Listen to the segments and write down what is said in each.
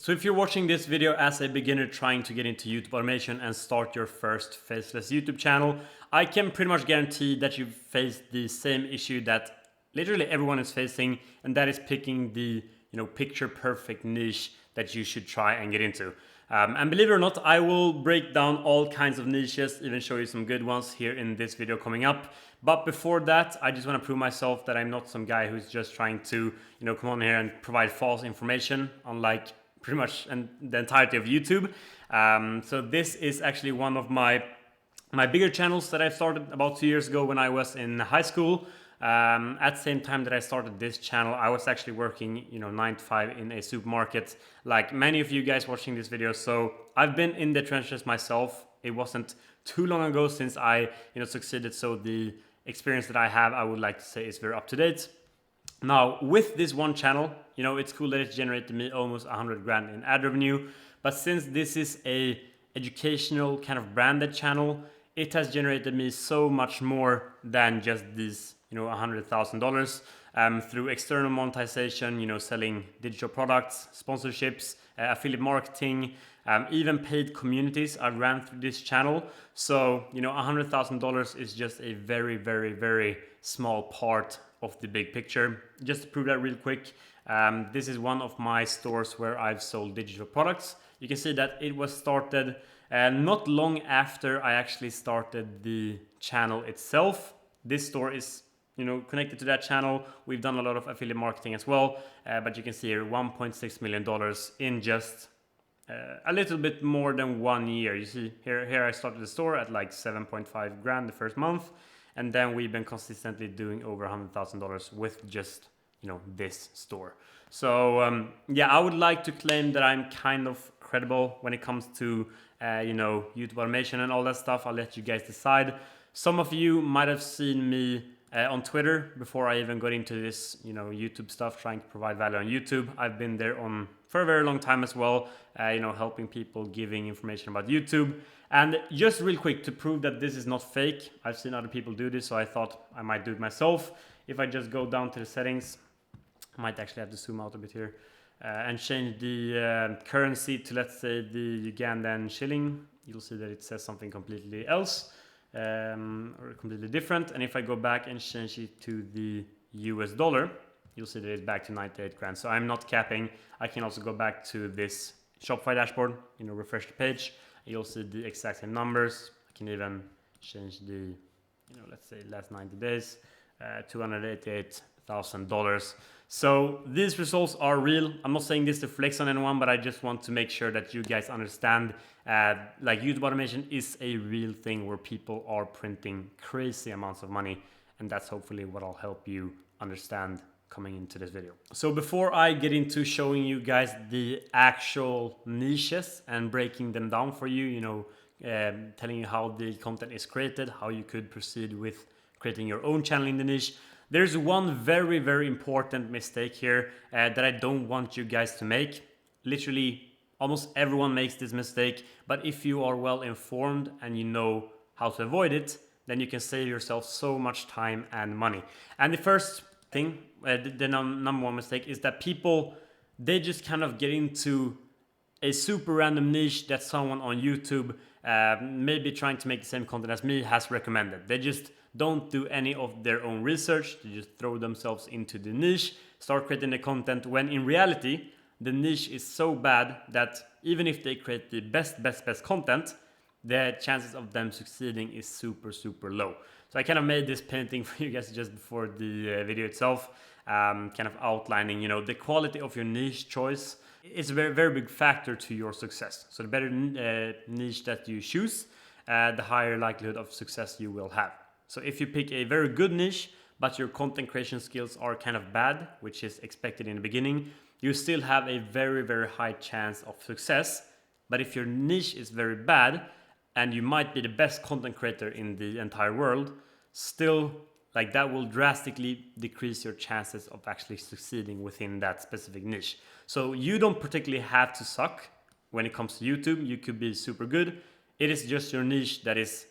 So if you're watching this video as a beginner trying to get into YouTube automation and start your first Faceless YouTube channel, I can pretty much guarantee that you've faced the same issue that literally everyone is facing, and that is picking the picture perfect niche that you should try and get into. And believe it or not, I will break down all kinds of niches, even show you some good ones here in this video coming up. But before that, I just want to prove myself that I'm not some guy who's just trying to come on here and provide false information, unlike pretty much the entirety of YouTube. So this is actually one of my bigger channels that I started about 2 years ago when I was in high school. At the same time that I started this channel, I was actually working 9 to 5 in a supermarket, like many of you guys watching this video. So I've been in the trenches myself. It wasn't too long ago since I succeeded, so the experience that I have, I would like to say, is very up to date. Now, with this one channel, it's cool that it's generated me almost 100 grand in ad revenue. But since this is a educational kind of branded channel, it has generated me so much more than just these, $100,000 through external monetization, selling digital products, sponsorships, affiliate marketing, even paid communities I ran through this channel. So, $100,000 is just a very, very, very small part of the big picture. Just to prove that real quick, this is one of my stores where I've sold digital products. You can see that it was started not long after I actually started the channel itself. This store is connected to that channel. We've done a lot of affiliate marketing as well, but you can see here $1.6 million in just a little bit more than 1 year. You see here I started the store at like 7.5 grand the first month, and then we've been consistently doing over $100,000 with just this store. So yeah, I would like to claim that I'm kind of credible when it comes to YouTube automation and all that stuff. I'll let you guys decide. Some of you might have seen me on Twitter before I even got into this YouTube stuff, trying to provide value on YouTube. I've been there for a very long time as well, helping people, giving information about YouTube. And just real quick, to prove that this is not fake, I've seen other people do this, so I thought I might do it myself. If I just go down to the settings, I might actually have to zoom out a bit here, and change the currency to, let's say, the Ugandan shilling. You'll see that it says something completely else, or completely different. And if I go back and change it to the US dollar, you'll see that it's back to 98 grand. So I'm not capping. I can also go back to this Shopify dashboard, refresh the page. You'll see the exact same numbers. I can even change the, let's say last 90 days, $288,000. So these results are real. I'm not saying this to flex on anyone, but I just want to make sure that you guys understand like YouTube automation is a real thing where people are printing crazy amounts of money. And that's hopefully what I'll help you understand coming into this video. So before I get into showing you guys the actual niches and breaking them down for you, telling you how the content is created, how you could proceed with creating your own channel in the niche, there's one very, very important mistake here that I don't want you guys to make. Literally, almost everyone makes this mistake, but if you are well informed and you know how to avoid it, then you can save yourself so much time and money. And the first thing, the number one mistake, is that people, they just kind of get into a super random niche that someone on YouTube, maybe trying to make the same content as me, has recommended. They just don't do any of their own research. They just throw themselves into the niche, start creating the content, when in reality, the niche is so bad that even if they create the best content, the chances of them succeeding is super, super low. So I kind of made this painting for you guys just before the video itself, kind of outlining, the quality of your niche choice is a very, very big factor to your success. So the better niche that you choose, the higher likelihood of success you will have. So if you pick a very good niche, but your content creation skills are kind of bad, which is expected in the beginning, you still have a very, very high chance of success. But if your niche is very bad, and you might be the best content creator in the entire world, still, like, that will drastically decrease your chances of actually succeeding within that specific niche. So you don't particularly have to suck when it comes to YouTube. You could be super good. It is just your niche that is,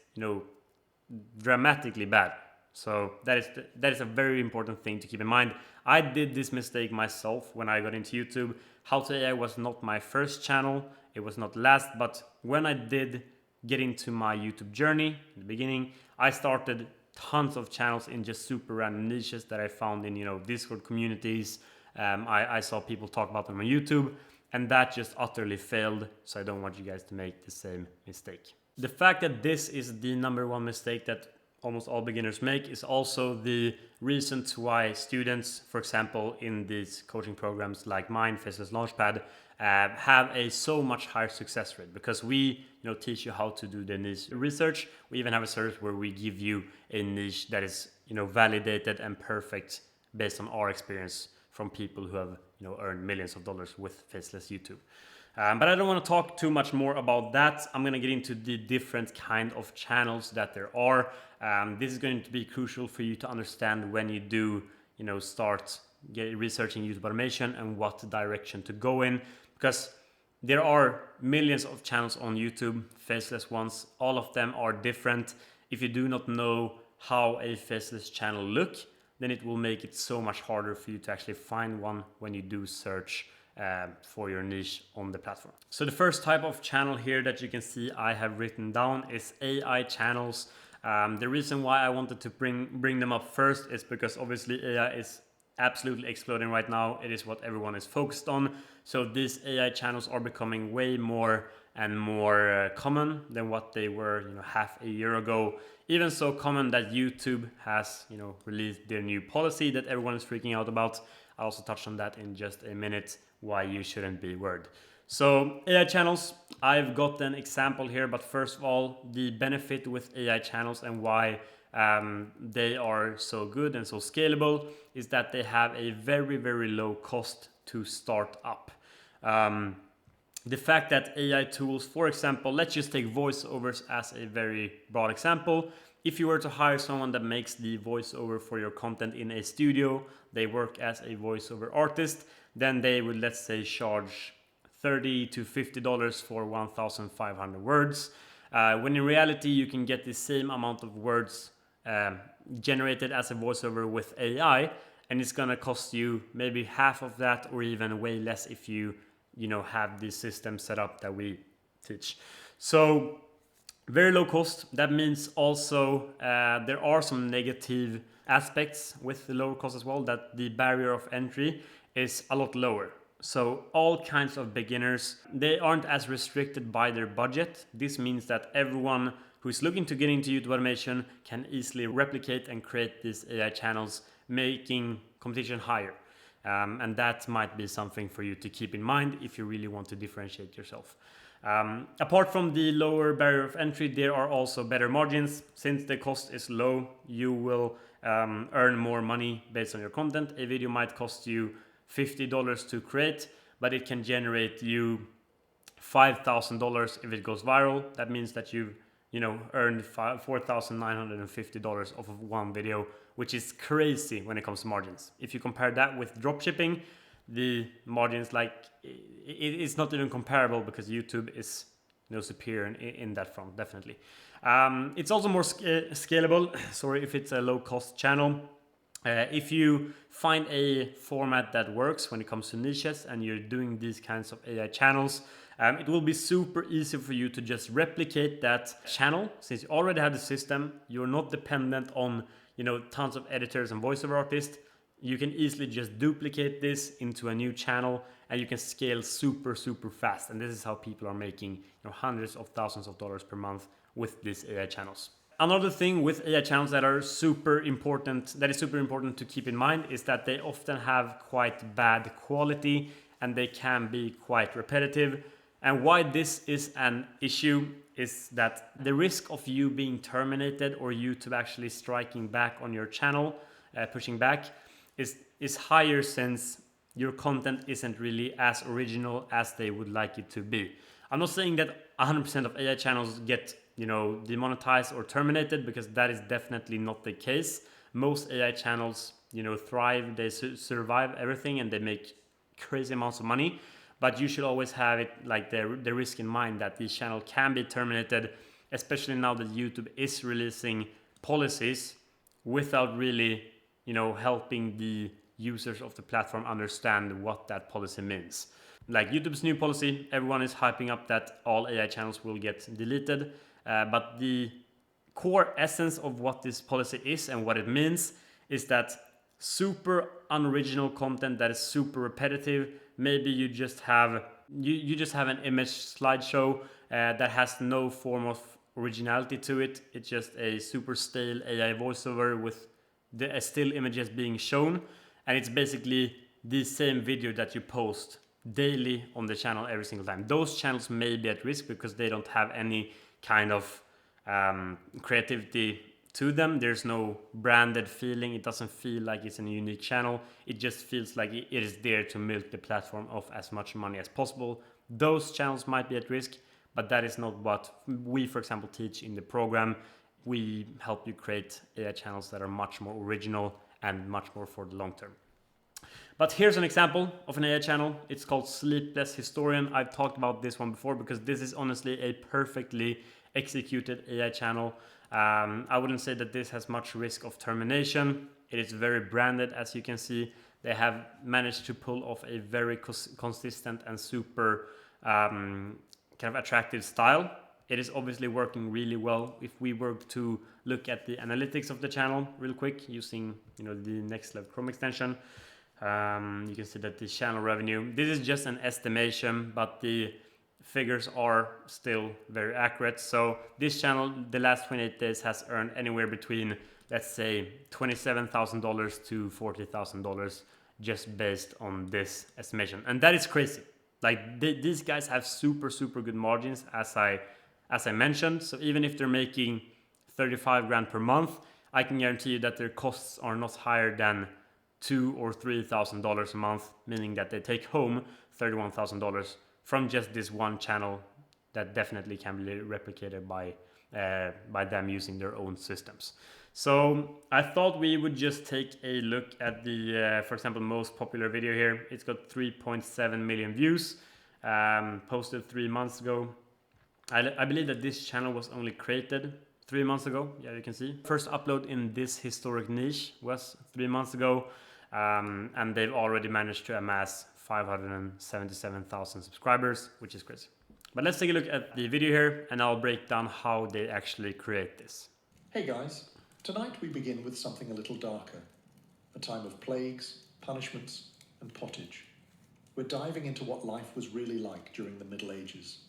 dramatically bad. So that is a very important thing to keep in mind. I did this mistake myself when I got into YouTube. How to AI was not my first channel, it was not last, but when I did get into my YouTube journey in the beginning, I started tons of channels in just super random niches that I found in, Discord communities. I saw people talk about them on YouTube, and that just utterly failed. So I don't want you guys to make the same mistake. The fact that this is the number one mistake that almost all beginners make is also the reason to why students, for example, in these coaching programs like mine, Faceless Launchpad, have a so much higher success rate, because we teach you how to do the niche research. We even have a service where we give you a niche that is validated and perfect based on our experience from people who have earned millions of dollars with Faceless YouTube. But I don't want to talk too much more about that. I'm going to get into the different kind of channels that there are. This is going to be crucial for you to understand when you do start researching YouTube automation and what direction to go in, because there are millions of channels on YouTube, faceless ones. All of them are different. If you do not know how a faceless channel look, then it will make it so much harder for you to actually find one when you do search for your niche on the platform. So the first type of channel here that you can see I have written down is AI channels. The reason why I wanted to bring them up first is because obviously AI is absolutely exploding right now. It is what everyone is focused on. So these AI channels are becoming way more and more common than what they were half a year ago. Even so common that YouTube has released their new policy that everyone is freaking out about. I'll also touch on that in just a minute, why you shouldn't be worried. So AI channels, I've got an example here, but first of all, the benefit with AI channels and why they are so good and so scalable is that they have a very, very low cost to start up. The fact that AI tools, for example, let's just take voiceovers as a very broad example. If you were to hire someone that makes the voiceover for your content in a studio, they work as a voiceover artist, then they would, let's say, charge $30 to $50 for 1,500 words. When in reality, you can get the same amount of words generated as a voiceover with AI, and it's gonna cost you maybe half of that or even way less if you have this system set up that we teach. So very low cost. That means also there are some negative aspects with the lower cost as well, that the barrier of entry is a lot lower. So all kinds of beginners, they aren't as restricted by their budget. This means that everyone who's looking to get into YouTube automation can easily replicate and create these AI channels, making competition higher. And that might be something for you to keep in mind if you really want to differentiate yourself. Apart from the lower barrier of entry, there are also better margins. Since the cost is low, you will earn more money based on your content. A video might cost you $50 to create, but it can generate you $5,000 if it goes viral. That means that you've earned $4,950 off of one video, which is crazy when it comes to margins. If you compare that with dropshipping, the margins, it's not even comparable, because YouTube is superior in that front, definitely. It's also more scalable. Sorry if it's a low cost channel. If you find a format that works when it comes to niches and you're doing these kinds of AI channels, it will be super easy for you to just replicate that channel. Since you already have the system, you're not dependent on tons of editors and voiceover artists. You can easily just duplicate this into a new channel, and you can scale super fast. And this is how people are making hundreds of thousands of dollars per month with these AI channels. Another thing with AI channels that is super important to keep in mind is that they often have quite bad quality and they can be quite repetitive. And why this is an issue is that the risk of you being terminated or YouTube actually striking back on your channel, pushing back, is higher, since your content isn't really as original as they would like it to be. I'm not saying that 100% of AI channels get demonetized or terminated, because that is definitely not the case. Most AI channels thrive, they survive everything, and they make crazy amounts of money. But you should always have it the risk in mind that this channel can be terminated, especially now that YouTube is releasing policies without really helping the users of the platform understand what that policy means. like YouTube's new policy, everyone is hyping up that all AI channels will get deleted, but the core essence of what this policy is and what it means is that super unoriginal content that is super repetitive, maybe you just have an image slideshow that has no form of originality to it. It's just a super stale AI voiceover with the still images being shown, and it's basically the same video that you post daily on the channel every single time. Those channels may be at risk because they don't have any kind of creativity to them. There's no branded feeling. It doesn't feel like it's a unique channel. It just feels like it is there to milk the platform of as much money as possible. Those channels might be at risk, but that is not what we, for example, teach in the program. We help you create AI channels that are much more original and much more for the long term. But here's an example of an AI channel. It's called Sleepless Historian. I've talked about this one before because this is honestly a perfectly executed AI channel. I wouldn't say that this has much risk of termination. It is very branded, as you can see. They have managed to pull off a very consistent and super kind of attractive style. It is obviously working really well. If we were to look at the analytics of the channel real quick using the Next Level Chrome extension, you can see that the channel revenue, this is just an estimation, but the figures are still very accurate. So this channel, the last 28 days, has earned anywhere between, let's say, $27,000 to $40,000 just based on this estimation. And that is crazy. Like these guys have super good margins, as I mentioned. So even if they're making 35 grand per month, I can guarantee you that their costs are not higher than $2,000 or $3,000 a month, meaning that they take home $31,000 from just this one channel that definitely can be replicated by them using their own systems. So I thought we would just take a look at the, for example, most popular video here. It's got 3.7 million views, posted 3 months ago. I believe that this channel was only created 3 months ago. Yeah, you can see. First upload in this historic niche was 3 months ago, and they've already managed to amass 577,000 subscribers, which is crazy. But let's take a look at the video here, and I'll break down how they actually create this. Hey guys, tonight we begin with something a little darker. A time of plagues, punishments, and pottage. We're diving into what life was really like during the Middle Ages.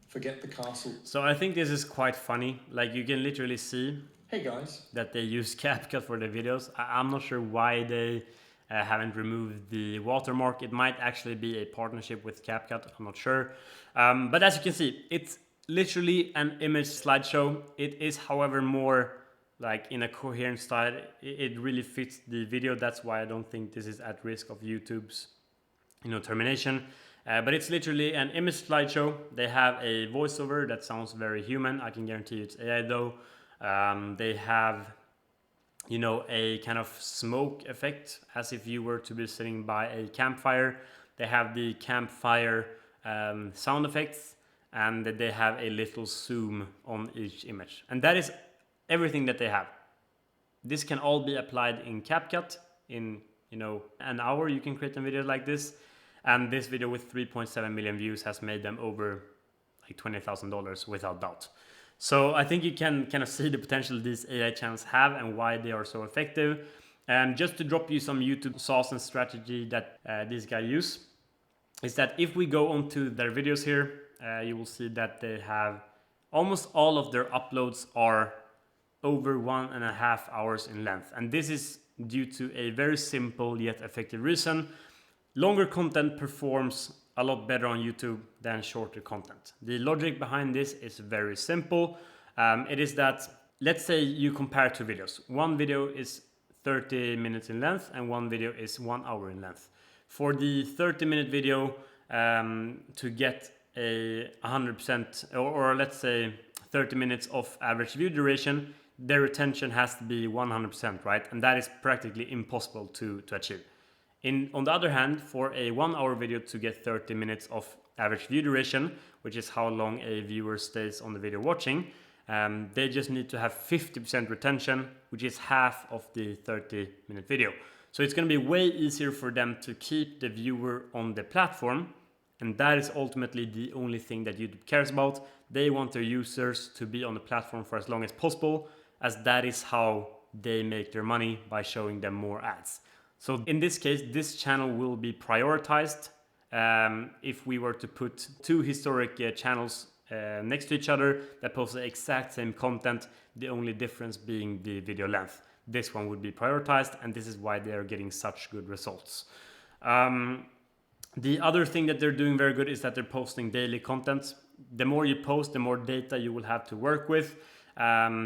Forget the castle. So I think this is quite funny. Like you can literally see hey guys, that they use CapCut for the videos. I'm not sure why they haven't removed the watermark. It might actually be a partnership with CapCut. I'm not sure. But as you can see, it's literally an image slideshow. It is, however, more like in a coherent style. It really fits the video. That's why I don't think this is at risk of YouTube's termination. But it's literally an image slideshow. They have a voiceover that sounds very human. I can guarantee you it's AI though. They have, a kind of smoke effect as if you were to be sitting by a campfire. They have the campfire sound effects, and they have a little zoom on each image. And that is everything that they have. This can all be applied in CapCut. In an hour you can create a video like this. And this video with 3.7 million views has made them over like $20,000 without doubt. So I think you can kind of see the potential these AI channels have and why they are so effective. And just to drop you some YouTube sauce and strategy that these guys use is that if we go onto their videos here, you will see that they have almost all of their uploads are over 1.5 hours in length. And this is due to a very simple yet effective reason. Longer content performs a lot better on YouTube than shorter content. The logic behind this is very simple. It is that, let's say you compare two videos. One video is 30 minutes in length and one video is 1 hour in length. For the 30-minute video, to get a 100% or let's say 30 minutes of average view duration, their retention has to be 100%, right? And that is practically impossible to achieve. On the other hand, for a 1 hour video to get 30 minutes of average view duration, which is how long a viewer stays on the video watching, they just need to have 50% retention, which is half of the 30-minute video. So it's going to be way easier for them to keep the viewer on the platform And that is ultimately the only thing that YouTube cares about. They want their users to be on the platform for as long as possible, as that is how they make their money, by showing them more ads. So in this case, this channel will be prioritized. If we were to put two historic channels next to each other that post the exact same content, the only difference being the video length, this one would be prioritized, and this is why they are getting such good results. The other thing that they're doing very good is that they're posting daily content. The more you post, the more data you will have to work with.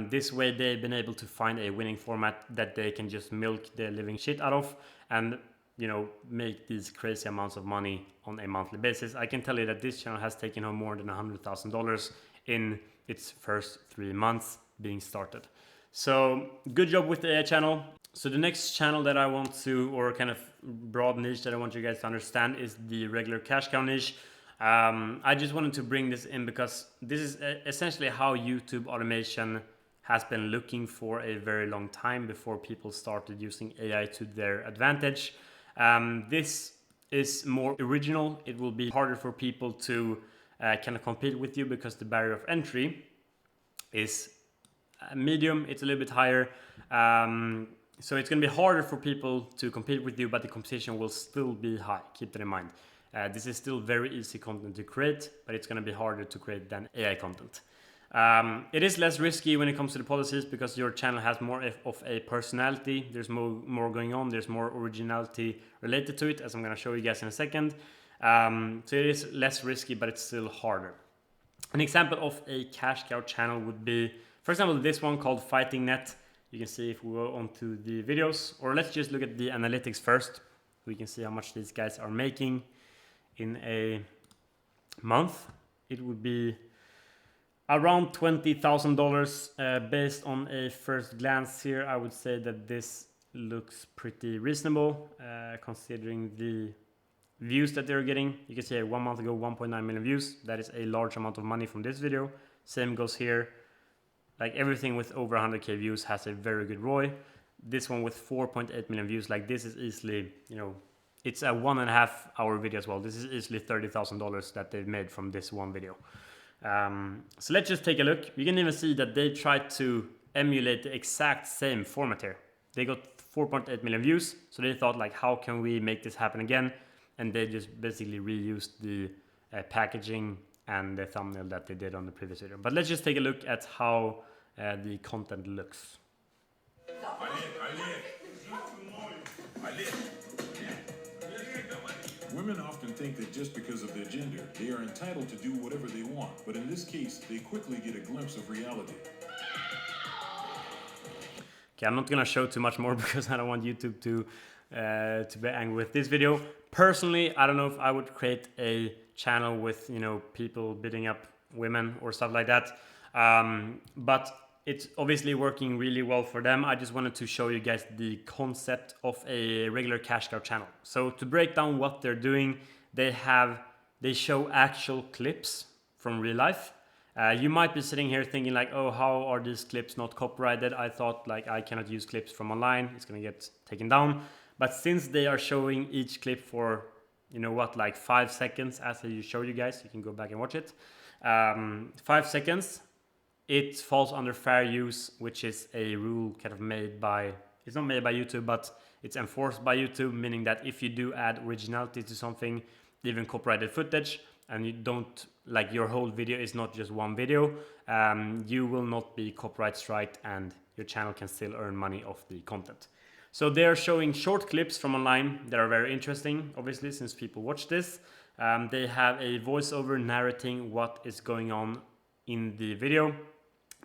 This way they've been able to find a winning format that they can just milk the living shit out of, and make these crazy amounts of money on a monthly basis. I can tell you that this channel has taken home more than $100,000 in its first 3 months being started. So good job with the AI channel. So the next channel that I want to, or kind of broad niche that I want you guys to understand, is the regular cash cow niche. I just wanted to bring this in because this is essentially how YouTube automation has been looking for a very long time before people started using AI to their advantage. This is more original. It will be harder for people to kind of compete with you because the barrier of entry is medium. It's a little bit higher. So it's going to be harder for people to compete with you, but the competition will still be high. Keep that in mind. This is still very easy content to create, but it's going to be harder to create than AI content. It is less risky when it comes to the policies because your channel has more of a personality. There's more going on. There's more originality related to it, as I'm going to show you guys in a second. So it is less risky, but it's still harder. An example of a cash cow channel would be, for example, this one called Fighting Net. You can see if we go onto the videos, or let's just look at the analytics first. We can see how much these guys are making in a month. It would be around $20,000 based on a first glance here. I would say that this looks pretty reasonable considering the views that they're getting. You can see 1 month ago 1.9 million views. That is a large amount of money from this video. Same goes here. Like everything with over 100k views has a very good ROI. This one with 4.8 million views, like this is easily, it's a 1.5 hour video as well. This is easily $30,000 that they've made from this one video. So let's just take a look. You can even see that they tried to emulate the exact same format here. They got 4.8 million views, so they thought like, how can we make this happen again? And they just basically reused the packaging and the thumbnail that they did on the previous video. But let's just take a look at how the content looks. Women often think that just because of their gender, they are entitled to do whatever they want. But in this case, they quickly get a glimpse of reality. Okay, I'm not gonna show too much more because I don't want YouTube to be angry with this video. Personally, I don't know if I would create a channel with people beating up women or stuff like that. But it's obviously working really well for them. I just wanted to show you guys the concept of a regular cash cow channel. So to break down what they're doing, they show actual clips from real life. You might be sitting here thinking like, oh, how are these clips not copyrighted? I thought like I cannot use clips from online. It's gonna get taken down. But since they are showing each clip for, like 5 seconds, as I showed you guys, you can go back and watch it. 5 seconds, it falls under fair use, which is a rule kind of made by, it's not made by YouTube, but it's enforced by YouTube, meaning that if you do add originality to something, even copyrighted footage, and you don't, like your whole video is not just one video, you will not be copyright striked and your channel can still earn money off the content. So they're showing short clips from online that are very interesting, obviously, since people watch this. They have a voiceover narrating what is going on in the video.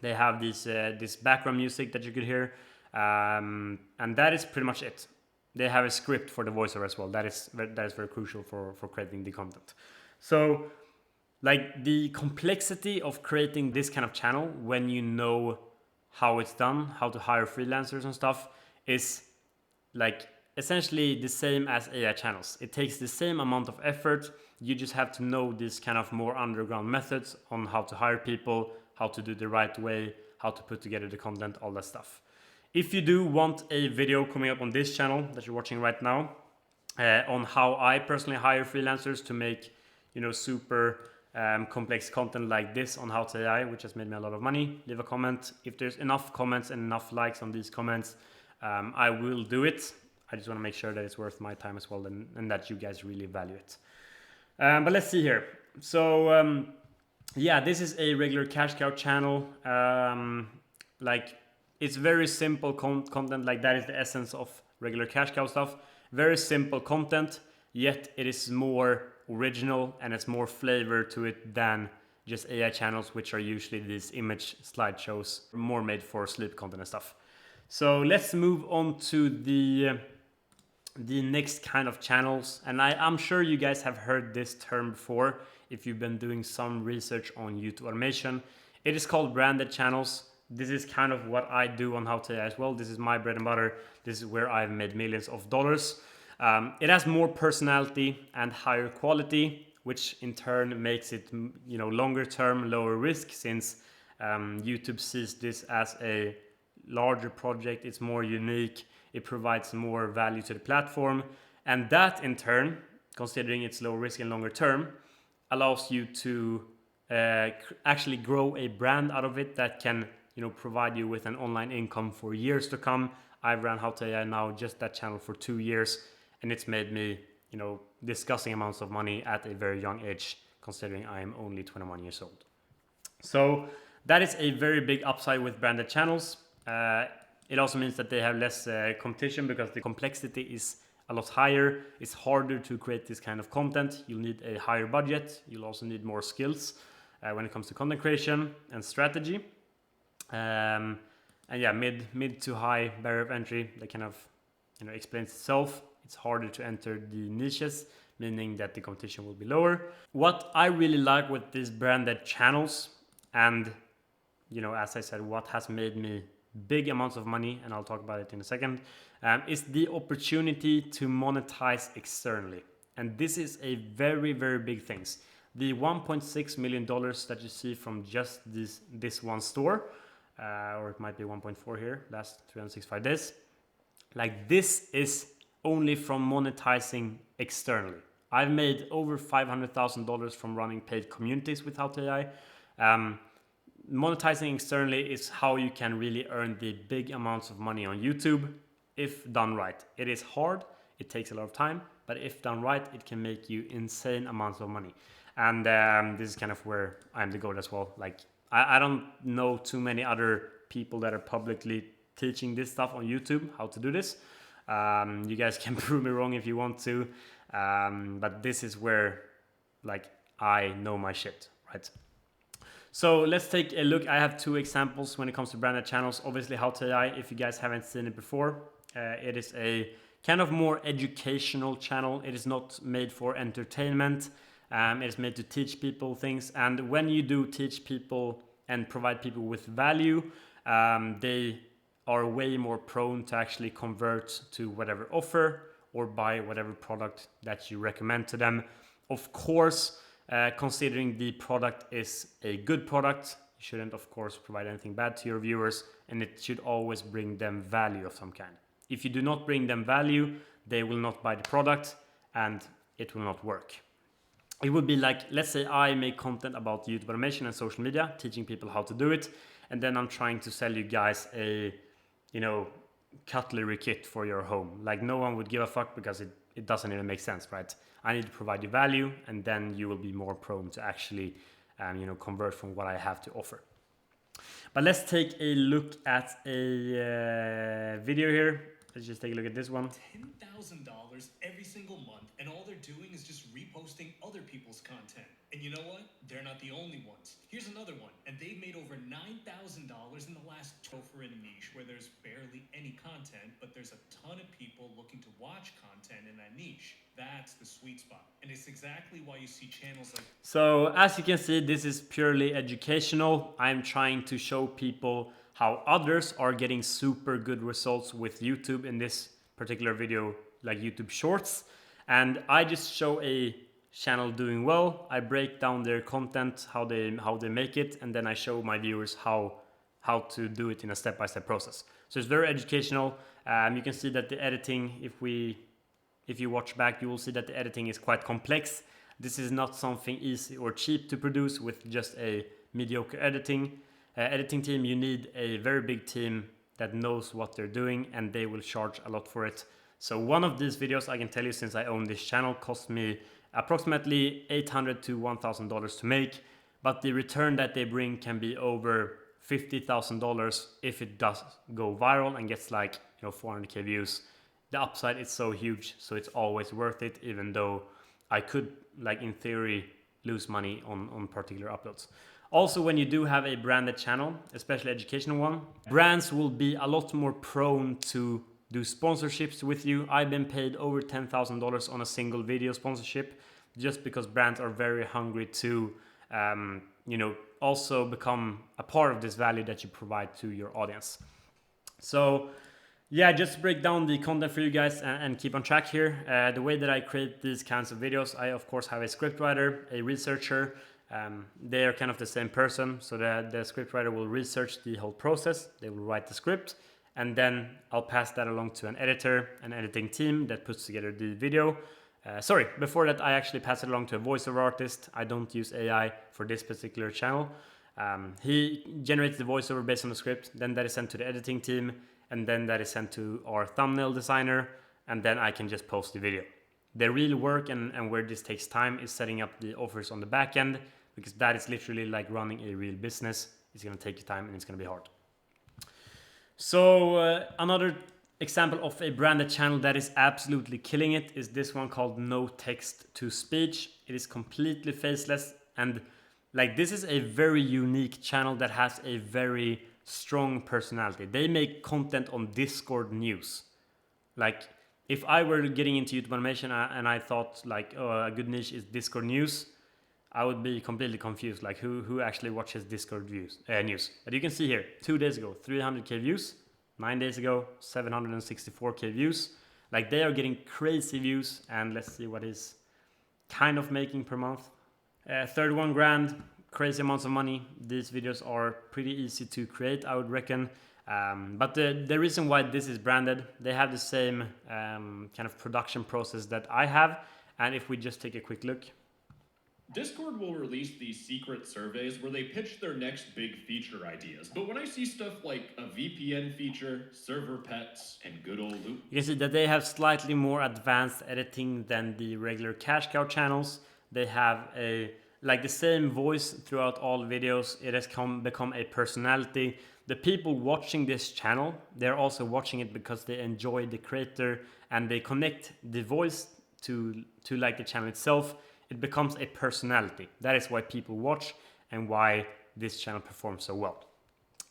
They have this background music that you could hear, and that is pretty much it. They have a script for the voiceover as well. That is very crucial for creating the content. So, like the complexity of creating this kind of channel when you know how it's done, how to hire freelancers and stuff, is like essentially the same as AI channels. It takes the same amount of effort. You just have to know these kind of more underground methods on how to hire people, how to do the right way, how to put together the content, all that stuff. If you do want a video coming up on this channel that you're watching right now, on how I personally hire freelancers to make super complex content like this on How to AI, which has made me a lot of money, leave a comment. If there's enough comments and enough likes on these comments, I will do it. I just want to make sure that it's worth my time as well, and that you guys really value it. But let's see here. So yeah, this is a regular cash cow channel. Like, it's very simple content. Like, that is the essence of regular cash cow stuff. Very simple content, yet it is more original and it's more flavor to it than just AI channels, which are usually these image slideshows, more made for sleep content and stuff. So let's move on to the next kind of channels. And I'm sure you guys have heard this term before if you've been doing some research on YouTube automation. It is called branded channels. This is kind of what I do on How to AI as well. This is my bread and butter. This is where I've made millions of dollars. It has more personality and higher quality, which in turn makes it, longer term, lower risk, since YouTube sees this as a larger project. It's more unique. It provides more value to the platform. And that in turn, considering it's low risk and longer term, allows you to actually grow a brand out of it that can, provide you with an online income for years to come. I've ran How to AI now, just that channel, for 2 years, and it's made me, disgusting amounts of money at a very young age, considering I am only 21 years old. So that is a very big upside with branded channels. It also means that they have less competition, because the complexity is a lot higher. It's harder to create this kind of content. You'll need a higher budget. You'll also need more skills when it comes to content creation and strategy. And yeah, mid to high barrier of entry. That kind of explains itself. It's harder to enter the niches, meaning that the competition will be lower. What I really like with these branded channels, and as I said, what has made me big amounts of money, and I'll talk about it in a second, is the opportunity to monetize externally. And this is a very, very big thing. The $1.6 million that you see from just this one store, or it might be 1.4 here, last 365 days, like, this is only from monetizing externally. I've made over $500,000 from running paid communities with How to AI. Monetizing externally is how you can really earn the big amounts of money on YouTube, if done right. It is hard, it takes a lot of time, but if done right, it can make you insane amounts of money. And this is kind of where I'm the goat as well. Like, I don't know too many other people that are publicly teaching this stuff on YouTube, how to do this. You guys can prove me wrong if you want to, but this is where, like, I know my shit, right? So let's take a look. I have 2 examples when it comes to branded channels. Obviously, How to AI, if you guys haven't seen it before, it is a kind of more educational channel. It is not made for entertainment. It is made to teach people things. And when you do teach people and provide people with value, they are way more prone to actually convert to whatever offer or buy whatever product that you recommend to them. Of course, considering the product is a good product, you shouldn't, of course, provide anything bad to your viewers, and it should always bring them value of some kind. If you do not bring them value, they will not buy the product, and it will not work. It would be like, let's say I make content about YouTube automation and social media, teaching people how to do it, and then I'm trying to sell you guys a, cutlery kit for your home. Like, no one would give a fuck, because it doesn't even make sense, right? I need to provide you value, and then you will be more prone to actually, convert from what I have to offer. But let's take a look at a video here. Let's just take a look at this one. $10,000 every single month, and all they're doing is just reposting other people's content. And you know what? They're not the only ones. Here's another one, and they've made over $9,000 in the last 12 for a niche where there's barely any content, but there's a ton of people looking to watch content in that niche. That's the sweet spot. And it's exactly why you see channels like... So as you can see, this is purely educational. I'm trying to show people how others are getting super good results with YouTube in this particular video, like YouTube Shorts. And I just show a channel doing well. I break down their content, how they make it, and then I show my viewers how to do it in a step-by-step process. So it's very educational. You can see that the editing, if you watch back, you will see that the editing is quite complex. This is not something easy or cheap to produce with just a mediocre editing team. You need a very big team that knows what they're doing, and they will charge a lot for it. So one of these videos, I can tell you, since I own this channel, cost me approximately $800 to $1,000 to make, but the return that they bring can be over $50,000 if it does go viral and gets like 400k views. The upside is so huge, so it's always worth it, even though I could, like in theory, lose money on particular uploads. Also, when you do have a branded channel, especially educational one, brands will be a lot more prone to do sponsorships with you. I've been paid over $10,000 on a single video sponsorship, just because brands are very hungry to also become a part of this value that you provide to your audience. So yeah, just to break down the content for you guys and keep on track here. The way that I create these kinds of videos, I of course have a scriptwriter, a researcher. They are kind of the same person, so the scriptwriter will research the whole process. They will write the script, and then I'll pass that along to an editor, an editing team that puts together the video. Before that, I actually pass it along to a voiceover artist. I don't use AI for this particular channel. He generates the voiceover based on the script, then that is sent to the editing team, and then that is sent to our thumbnail designer, and then I can just post the video. The real work and where this takes time is setting up the offers on the back end, because that is literally like running a real business. It's going to take you time and it's going to be hard. So another example of a branded channel that is absolutely killing it is this one called No Text to Speech. It is completely faceless, and like this is a very unique channel that has a very strong personality. They make content on Discord news. Like if I were getting into YouTube animation and I thought like, oh, a good niche is Discord news, I would be completely confused. Like who actually watches Discord news? But you can see here, 2 days ago, 300k views. 9 days ago, 764k views. Like they are getting crazy views, and let's see what is kind of making per month. 31 grand, crazy amounts of money. These videos are pretty easy to create, I would reckon. But the reason why this is branded, they have the same kind of production process that I have. And if we just take a quick look. Discord will release these secret surveys where they pitch their next big feature ideas. But when I see stuff like a VPN feature, server pets, and good old loot, you can see that they have slightly more advanced editing than the regular cash cow channels. They have the same voice throughout all videos. It has become a personality. The people watching this channel, they're also watching it because they enjoy the creator and they connect the voice to like the channel itself. It becomes a personality. That is why people watch and why this channel performs so well.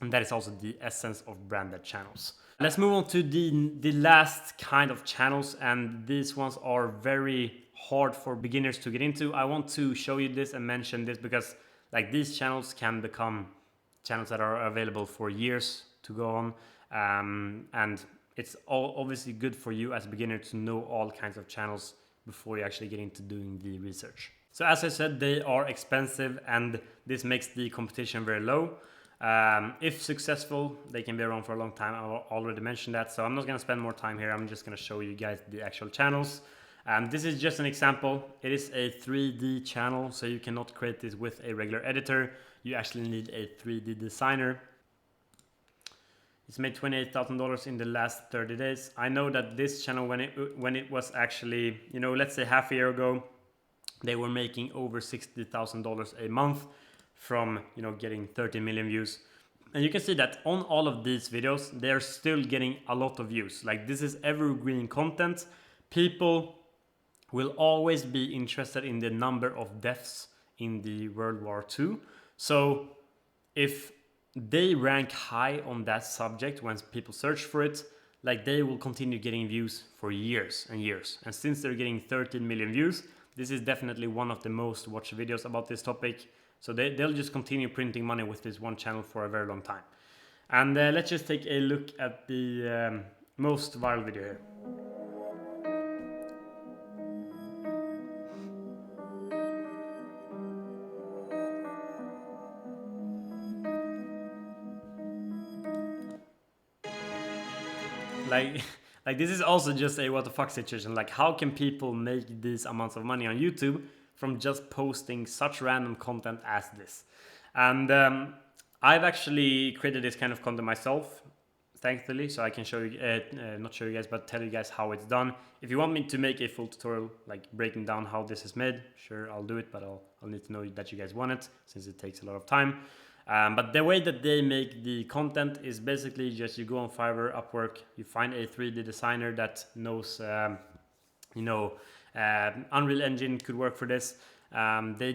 And that is also the essence of branded channels. Let's move on to the last kind of channels, and these ones are very hard for beginners to get into. I want to show you this and mention this because like these channels can become channels that are available for years to go on. And it's obviously good for you as a beginner to know all kinds of channels before you actually get into doing the research. So as I said, they are expensive, and this makes the competition very low. If successful, they can be around for a long time. I already mentioned that, so I'm not going to spend more time here. I'm just going to show you guys the actual channels. This is just an example. It is a 3D channel, so you cannot create this with a regular editor. You actually need a 3D designer. It's made $28,000 in the last 30 days. I know that this channel, when it was actually, let's say half a year ago, they were making over $60,000 a month from, getting 30 million views. And you can see that on all of these videos, they're still getting a lot of views. Like this is evergreen content. People will always be interested in the number of deaths in the World War II. So if they rank high on that subject when people search for it, like they will continue getting views for years and years. And since they're getting 13 million views, this is definitely one of the most watched videos about this topic. So they'll just continue printing money with this one channel for a very long time. And let's just take a look at the most viral video here. Like this is also just a what the fuck situation. Like how can people make these amounts of money on YouTube from just posting such random content as this. And I've actually created this kind of content myself, thankfully, so I can show you, not show you guys, but tell you guys how it's done. If you want me to make a full tutorial, like breaking down how this is made, sure, I'll do it, but I'll need to know that you guys want it, since it takes a lot of time. But the way that they make the content is basically just you go on Fiverr, Upwork, you find a 3D designer that knows, Unreal Engine could work for this. They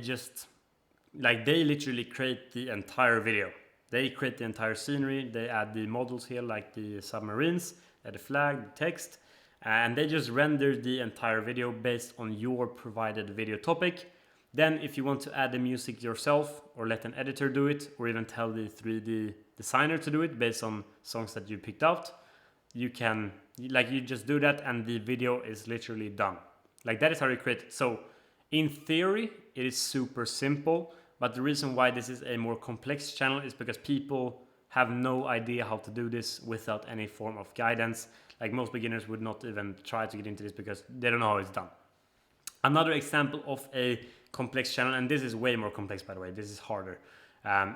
literally create the entire video. They create the entire scenery, they add the models here like the submarines, the flag, the text, and they just render the entire video based on your provided video topic. Then if you want to add the music yourself or let an editor do it, or even tell the 3D designer to do it based on songs that you picked out, you can, you just do that and the video is literally done. Like that is how you create it. So in theory, it is super simple. But the reason why this is a more complex channel is because people have no idea how to do this without any form of guidance. Like most beginners would not even try to get into this because they don't know how it's done. Another example of a complex channel, and this is way more complex by the way, this is harder,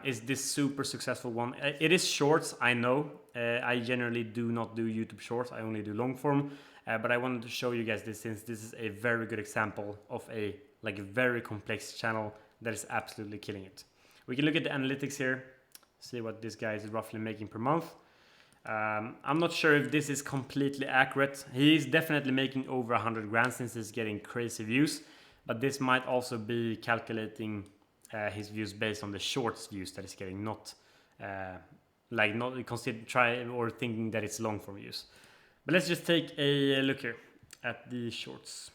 is this super successful one. It is shorts, I know. I generally do not do YouTube shorts, I only do long form. But I wanted to show you guys this since this is a very good example of a very complex channel that is absolutely killing it. We can look at the analytics here, see what this guy is roughly making per month. I'm not sure if this is completely accurate. He is definitely making over 100 grand since he's getting crazy views, but this might also be calculating his views based on the shorts views that he's getting, not thinking that it's long form views. But let's just take a look here at the shorts.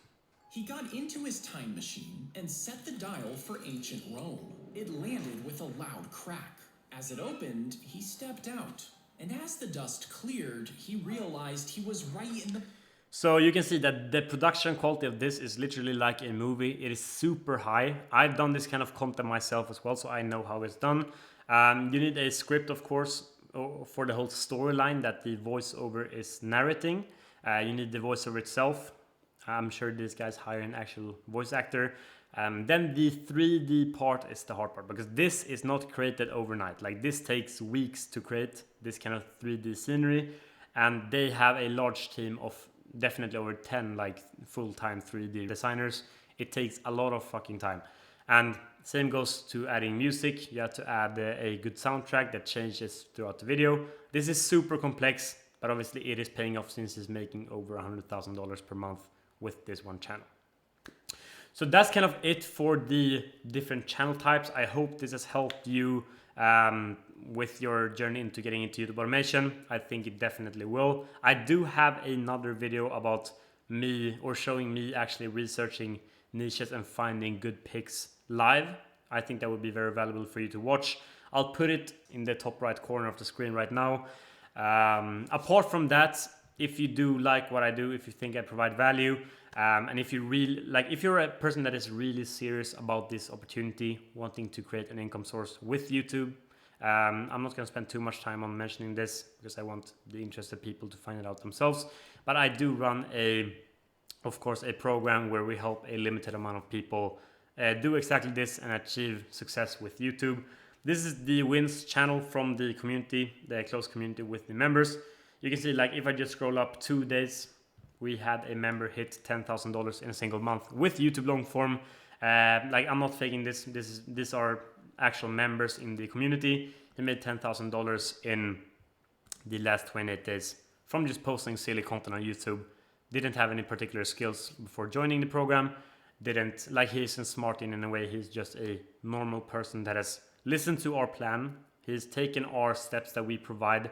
He got into his time machine and set the dial for ancient Rome. It landed with a loud crack. As it opened, he stepped out. And as the dust cleared, he realized he was right in the... So you can see that the production quality of this is literally like a movie. It is super high. I've done this kind of content myself as well, so I know how it's done. You need a script, of course, for the whole storyline that the voiceover is narrating. You need the voiceover itself. I'm sure this guy's hiring an actual voice actor. Then the 3D part is the hard part because this is not created overnight. Like this takes weeks to create this kind of 3D scenery, and they have a large team of definitely over 10 full-time 3D designers. It takes a lot of fucking time. And same goes to adding music. You have to add a good soundtrack that changes throughout the video. This is super complex, but obviously it is paying off since he's making over $100,000 per month with this one channel. So that's kind of it for the different channel types. I hope this has helped you with your journey into getting into YouTube automation. I think it definitely will. I do have another video about me, or showing me actually researching niches and finding good picks live. I think that would be very valuable for you to watch. I'll put it in the top right corner of the screen right now. Apart from that, if you do like what I do, if you think I provide value, and if you really if you're a person that is really serious about this opportunity, wanting to create an income source with YouTube, I'm not going to spend too much time on mentioning this because I want the interested people to find it out themselves. But I do run of course, a program where we help a limited amount of people do exactly this and achieve success with YouTube. This is the wins channel from the community, the close community with the members. You can see, if I just scroll up 2 days, we had a member hit $10,000 in a single month with YouTube long form. I'm not faking this. These are actual members in the community. They made $10,000 in the last 28 days from just posting silly content on YouTube. Didn't have any particular skills before joining the program. He isn't smart in a way. He's just a normal person that has listened to our plan. He's taken our steps that we provide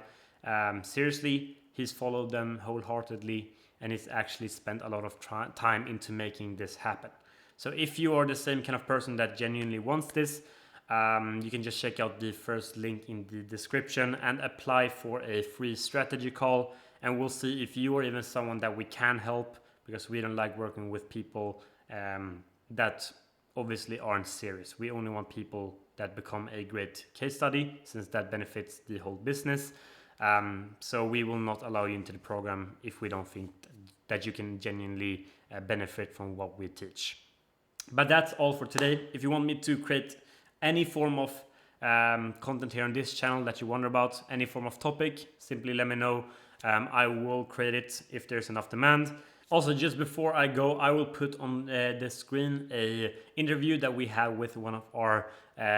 seriously. He's followed them wholeheartedly, and he's actually spent a lot of time into making this happen. So if you are the same kind of person that genuinely wants this, you can just check out the first link in the description and apply for a free strategy call. And we'll see if you are even someone that we can help, because we don't like working with people that obviously aren't serious. We only want people that become a great case study, since that benefits the whole business. So we will not allow you into the program if we don't think that you can genuinely benefit from what we teach. But that's all for today. If you want me to create any form of content here on this channel that you wonder about, any form of topic, simply let me know. I will create it if there's enough demand. Also, just before I go, I will put on the screen a interview that we have with one of our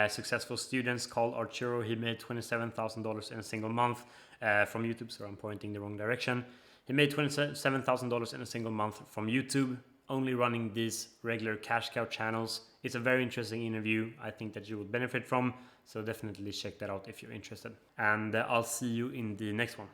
successful students called Arturo. He made $27,000 in a single month from YouTube, so I'm pointing the wrong direction. He made $27,000 in a single month from YouTube, only running these regular cash cow channels. It's a very interesting interview. I think that you will benefit from, so definitely check that out if you're interested. And I'll see you in the next one.